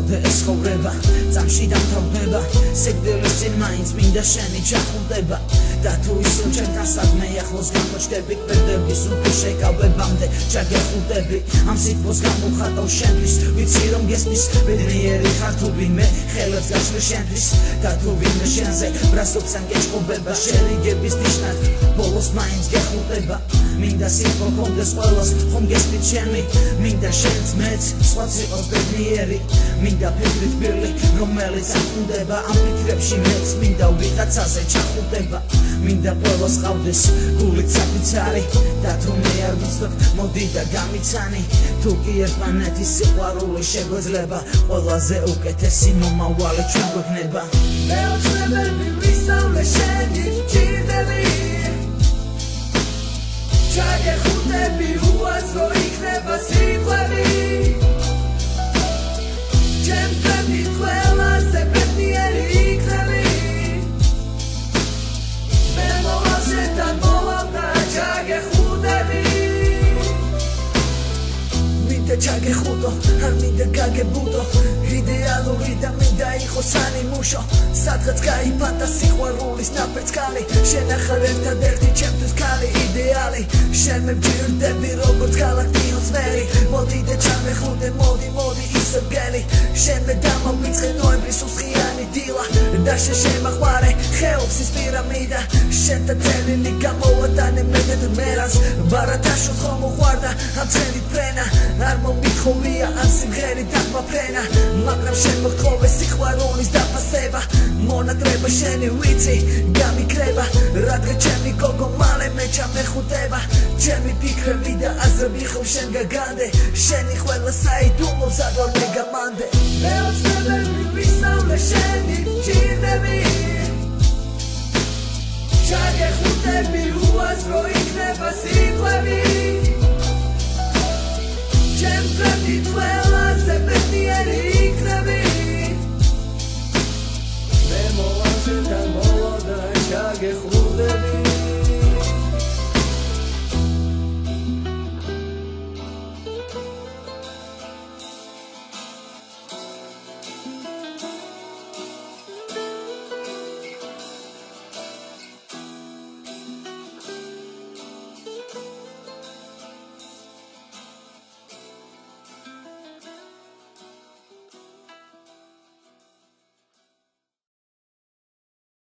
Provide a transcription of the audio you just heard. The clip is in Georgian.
მომავდე ეს ხოვრება წამში დამთავრდება სიკვდილის წინ მაინც მინდა შენი ჩახუნდება და თუ ისევ ჩემთან სადმე ახლოს გამოჩდები კვირდების უხი შეკავებამდე ჩაგეხუტები ამ სიტყვას გამოვხატავ შენთვის ვიცი რომ გესმის ბედნიერი ხარ თუ ვინმე ხელებს გაშლი შენთვის და თუ ვინმე შენზე ბრასობს ან გეჭყობება შერიგების ნიშნად ბოლოს მაინც გეხუტება მინდა სიტყვა კონდეს ყველას ხომ გესმით ჩემი მინდა შენც მეც სხვაც იყოს ბედნიერი მინდა ფიქრით ბირლი რომელიც ახუნდება ამ ფიქრებში მეც მინდა ვიღაცაზე ჩახუტება მინდა ყველას ყავდეს გულით საფიცარი და თუ მე არ ვიცნობ მოდი და გამიცანი თუ კი ერთმანეთის სიყვარული შეგვეძლება ყველაზე უკეთესი მომავალი ჩვენ გვექნება მე უცნებები ვისწავლე შენი ჭირდები ჩაგეხუტები უაზრო იქნება სიტყვები ჩემს ბრენდით ყველაზე ბედნიერი იქნები მე მოვალშეთან მოვავდა ჩაგეხუტები მინდა ჩაგეხუტო არ მინდა გაგებუტო იდეალური და მინდა იყოს ანიმუშო სადღაც გაიფანტა სიყვარულის ნაფერწყალი შენ ახალ ერთადერთი ჩემთვის ქალი იდეალი შენ მე ვჯირდები როგორც გალაქტიოს მერი მოდი და ჩამეხუტე მოდი ისევ გელი შენ მე დამავიწყე ნოემბრის უსხიანი დილა და შენ შემაყვარე ხეობის პირამიდა შენთან წელილი გამოვატანე მედეთ მერას ბარათაშოს ხომ უყვარდა ამ წელით ფრენა არ მომითხოვია ამ სიმღერით დაგმაფრენა მაგრამ შენ მოთხოვე სიყვარულის დაფასება მონატრება შენი ვიცი გამიქრება რადგან ჩემი გოგო მალე მე ჩამეხუტება ჩემი ფიქრები და აზრები ხომ შენ გაგანდე შენი ყველა საიდუმლო ზადვალ მე გამანდე მე უცნებები ვისწავლე შენი ჭირდები ჩაგეხუტები უაზრო იქნება სიტყვები ჩემს ბრენდით ყველაზე ბედნიერი იქნები მე მოვალშეთან მოვავდა ჩაგეხუტები